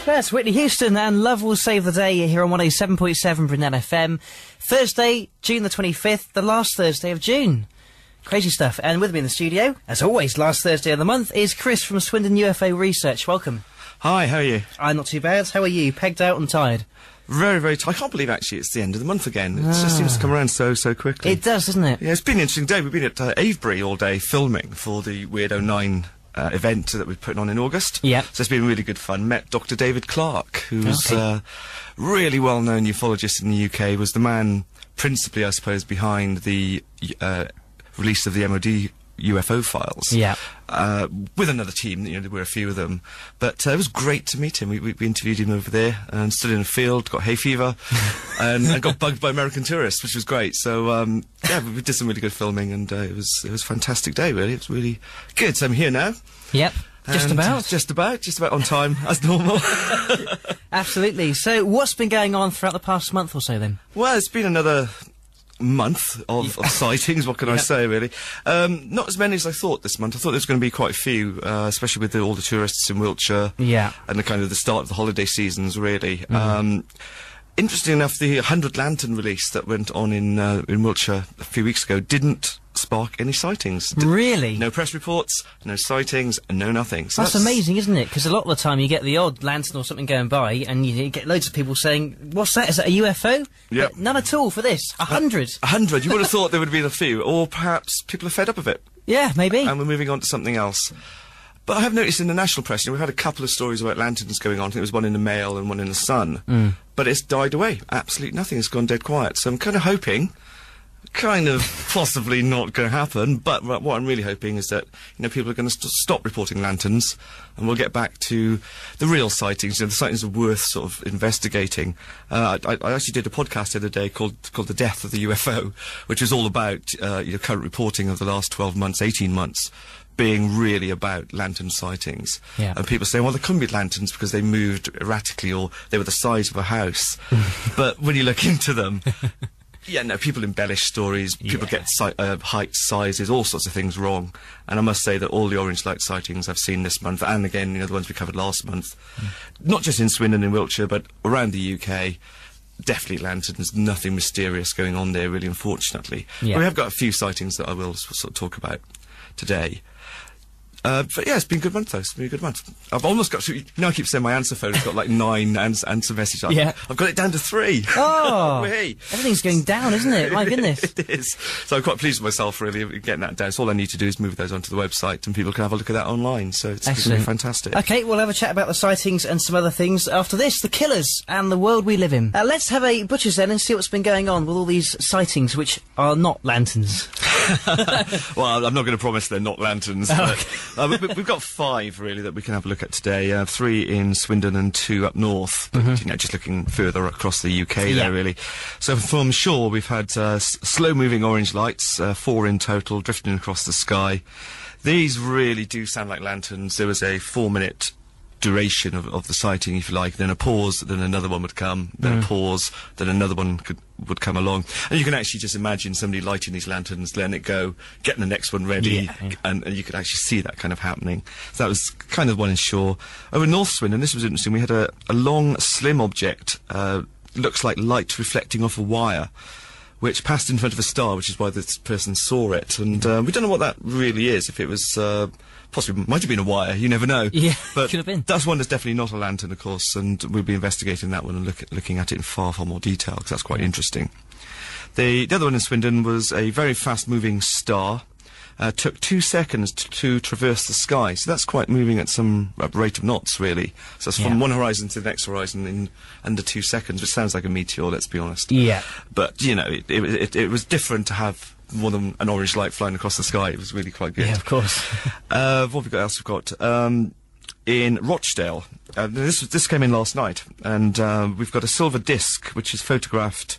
That's Whitney Houston and Love Will Save the Day here on 107.7 Brunel FM. Thursday, June the 25th, the last Thursday of June. Crazy stuff. And with me in the studio, as always, last Thursday of the month, is Chris from Swindon UFO Research. Welcome. Hi, how are you? I'm not too bad. How are you? Pegged out and tired? Very, very tired. I can't believe actually it's the end of the month again. It just seems to come around so quickly. It does, doesn't it? Yeah, it's been an interesting day. We've been at Avebury all day filming for the Weirdo 9 event that we're putting on in August. Yeah. So it's been really good fun. Met Dr. David Clarke, who's really well-known ufologist in the UK, was the man principally, I suppose, behind the release of the MOD UFO files. Yeah. With another team, you know, there were a few of them. But it was great to meet him. We interviewed him over there and stood in a field, got hay fever, and got bugged by American tourists, which was great. So, yeah, we did some really good filming, and it was a fantastic day, really. It was really good. So I'm here now. Yep. Just about on time, as normal. Absolutely. So what's been going on throughout the past month or so, then? Well, it's been another month of sightings, what can I say, really. Not as many as I thought this month. I thought there was going to be quite a few, especially with all the tourists in Wiltshire. Yeah. And the kind of the start of the holiday seasons, really. Interesting enough, the 100 Lantern release that went on in Wiltshire a few weeks ago didn't spark any sightings. Really? No press reports, no sightings, and no nothing. So that's amazing, isn't it? Because a lot of the time you get the odd lantern or something going by, and you get loads of people saying, "What's that? Is that a UFO?" Yeah. None at all for this. 100. 100. You would have thought there would have been a few, or perhaps people are fed up of it. Yeah, maybe. And we're moving on to something else. But I have noticed in the national press, you know, we've had a couple of stories about lanterns going on. I think there was one in the Mail and one in the Sun. But it's died away. Absolutely nothing. It's gone dead quiet. So I'm kind of hoping, possibly not going to happen, but what I'm really hoping is that, you know, people are going to stop reporting lanterns, and we'll get back to the real sightings. You know, the sightings are worth sort of investigating. I actually did a podcast the other day called The Death of the UFO, which was all about, you know, current reporting of the last 12 months, 18 months, being really about lantern sightings. Yeah. And people say, well, there couldn't be lanterns because they moved erratically or they were the size of a house. But when you look into them, yeah, no, people embellish stories, people get heights, sizes, all sorts of things wrong. And I must say that all the orange light sightings I've seen this month, and again, you know, the ones we covered last month, not just in Swindon and Wiltshire, but around the UK, definitely lanterns, nothing mysterious going on there, really, unfortunately. Yeah. We have got a few sightings that I will sort of talk about today. But yeah, it's been a good month, though. It's been a good month. I've almost got to, you know, I keep saying my answer phone's got like 9 answer messages. I've got it down to 3. Oh! Everything's going down, isn't it? My goodness. It is. So I'm quite pleased with myself, really, getting that down. So all I need to do is move those onto the website and people can have a look at that online. So it's really fantastic. Okay, we'll have a chat about the sightings and some other things after this. The killers and the world we live in. Let's have a butcher's then and see what's been going on with all these sightings, which are not lanterns. Well, I'm not going to promise they're not lanterns, but we've got 5 really that we can have a look at today. 3 in Swindon and 2 up north. But, you know, just looking further across the UK there, really. So from shore, we've had slow-moving orange lights, 4 in total, drifting across the sky. These really do sound like lanterns. There was a 4-minute duration of the sighting, if you like, then a pause, then another one would come, then a pause, then another one would come along. And you can actually just imagine somebody lighting these lanterns, letting it go, getting the next one ready, and you could actually see that kind of happening. So that was kind of one in shore. Over North Swindon, this was interesting, we had a long, slim object, looks like light reflecting off a wire, which passed in front of a star, which is why this person saw it. And we don't know what that really is, if it was possibly, might have been a wire, you never know. Yeah, but could have been. That's one that's definitely not a lantern, of course, and we'll be investigating that one and looking at it in far more detail, because that's quite interesting. The other one in Swindon was a very fast-moving star. Took 2 seconds to traverse the sky, so that's quite moving at some rate of knots, really. So it's from one horizon to the next horizon in under 2 seconds, which sounds like a meteor, let's be honest. Yeah. But, you know, it was different to have more than an orange light flying across the sky. It was really quite good. Yeah, of course. What have we got else? We've got in Rochdale. This came in last night, and we've got a silver disc which is photographed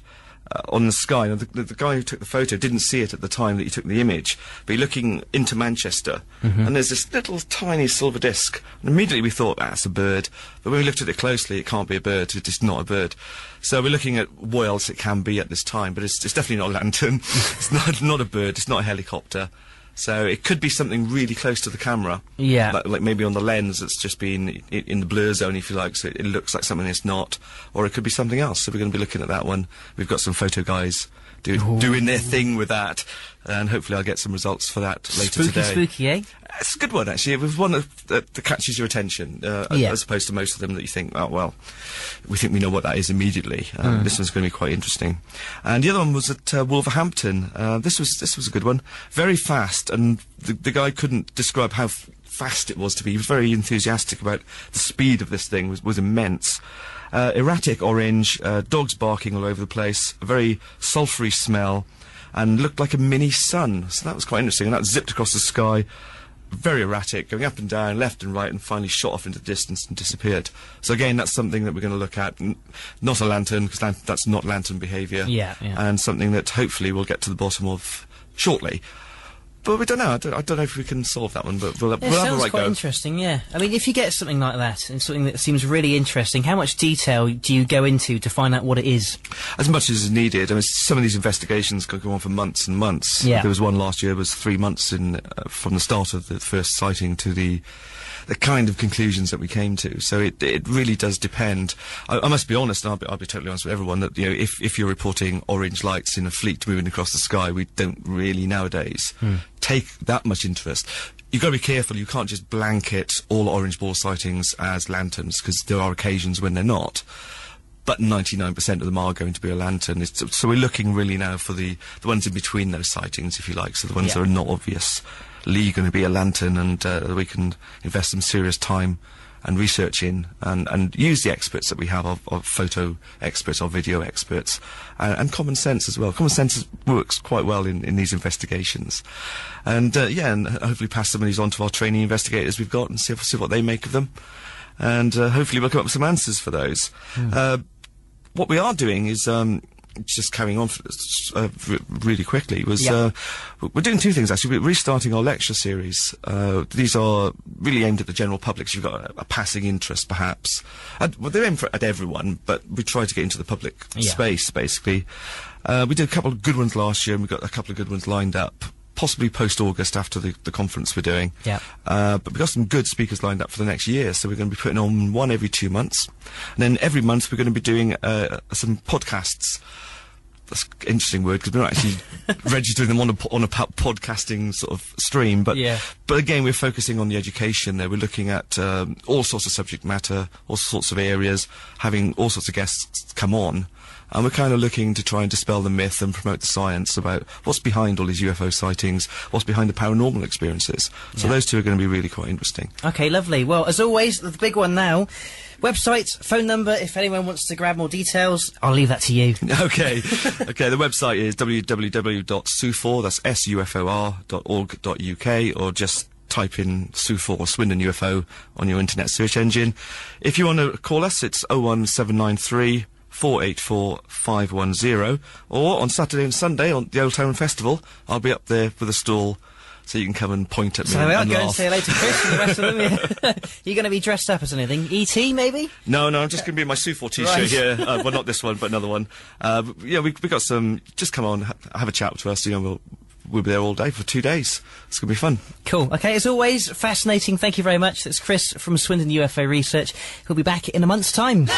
on the sky. Now, the guy who took the photo didn't see it at the time that he took the image, but you're looking into Manchester, and there's this little tiny silver disc, and immediately we thought, that's a bird, but when we looked at it closely, it can't be a bird, it's not a bird. So we're looking at what else it can be at this time, but it's definitely not a lantern, it's not a bird, it's not a helicopter. So it could be something really close to the camera. Yeah. Like maybe on the lens it's just been in the blur zone, if you like, so it looks like something it's not. Or it could be something else. So we're going to be looking at that one. We've got some photo guys doing their thing with that. And hopefully I'll get some results for that later today. Spooky, eh? It's a good one, actually. It was one that catches your attention, as opposed to most of them that you think, oh, well, we think we know what that is immediately. This one's going to be quite interesting. And the other one was at Wolverhampton. This was a good one. Very fast, and the guy couldn't describe how fast it was to be. He was very enthusiastic about the speed of this thing. Was immense. Erratic orange, dogs barking all over the place, a very sulphury smell, and looked like a mini sun. So that was quite interesting, and that zipped across the sky. Very erratic, going up and down, left and right, and finally shot off into the distance and disappeared. So again, that's something that we're going to look at. Not a lantern, because that's not lantern behaviour. Yeah. And something that hopefully we'll get to the bottom of shortly. But we don't know. I don't know if we can solve that one, but we'll have a right go. Sounds quite interesting, yeah. I mean, if you get something like that, and something that seems really interesting, how much detail do you go into to find out what it is? As much as is needed. I mean, some of these investigations can go on for months and months. Yeah. There was one last year, it was 3 months from the start of the first sighting to the kind of conclusions that we came to. So it really does depend. I must be honest, and I'll be totally honest with everyone, that, you know, if you're reporting orange lights in a fleet moving across the sky, we don't really nowadays take that much interest. You've got to be careful. You can't just blanket all orange ball sightings as lanterns, because there are occasions when they're not. But 99% of them are going to be a lantern. So we're looking really now for the ones in between those sightings, if you like, so the ones that are not obviously going to be a lantern, and we can invest some serious time and research in, and use the experts that we have, of photo experts, or video experts, and common sense as well. Common sense works quite well in these investigations. And and hopefully pass some of these on to our training investigators we've got, and see what they make of them. And hopefully we'll come up with some answers for those. What we are doing is, just carrying on really quickly, was we're doing two things, actually. We're restarting our lecture series. These are really aimed at the general public, so you've got a passing interest, perhaps. Well, they're aimed at everyone, but we try to get into the public space, basically. We did a couple of good ones last year, and we've got a couple of good ones lined up, possibly post-August, after the conference we're doing. But we've got some good speakers lined up for the next year, so we're going to be putting on one every 2 months. And then every month we're going to be doing some podcasts. That's an interesting word, because we're not actually registering them on a podcasting sort of stream, but again, we're focusing on the education there. We're looking at all sorts of subject matter, all sorts of areas, having all sorts of guests come on. And we're kind of looking to try and dispel the myth and promote the science about what's behind all these UFO sightings, what's behind the paranormal experiences. So those two are going to be really quite interesting. Okay, lovely. Well, as always, the big one now, website, phone number, if anyone wants to grab more details, I'll leave that to you. Okay. Okay, the website is www.sufor, that's sufor.org.uk, or just type in SUFOR or Swindon UFO on your internet search engine. If you want to call us, it's 01793 484 510, or on Saturday and Sunday on the Old Town Festival, I'll be up there with a stall, so you can come and point at me and laugh. So go and say hello to Chris and the rest of them. You're going to be dressed up as anything? E.T. maybe? No, I'm just going to be in my SUFOR t-shirt here. Well, not this one, but another one. We got some. Just come on, have a chat to us. You know, we'll be there all day for 2 days. It's going to be fun. Cool. Okay, as always, fascinating. Thank you very much. That's Chris from Swindon UFO Research. He'll be back in a month's time.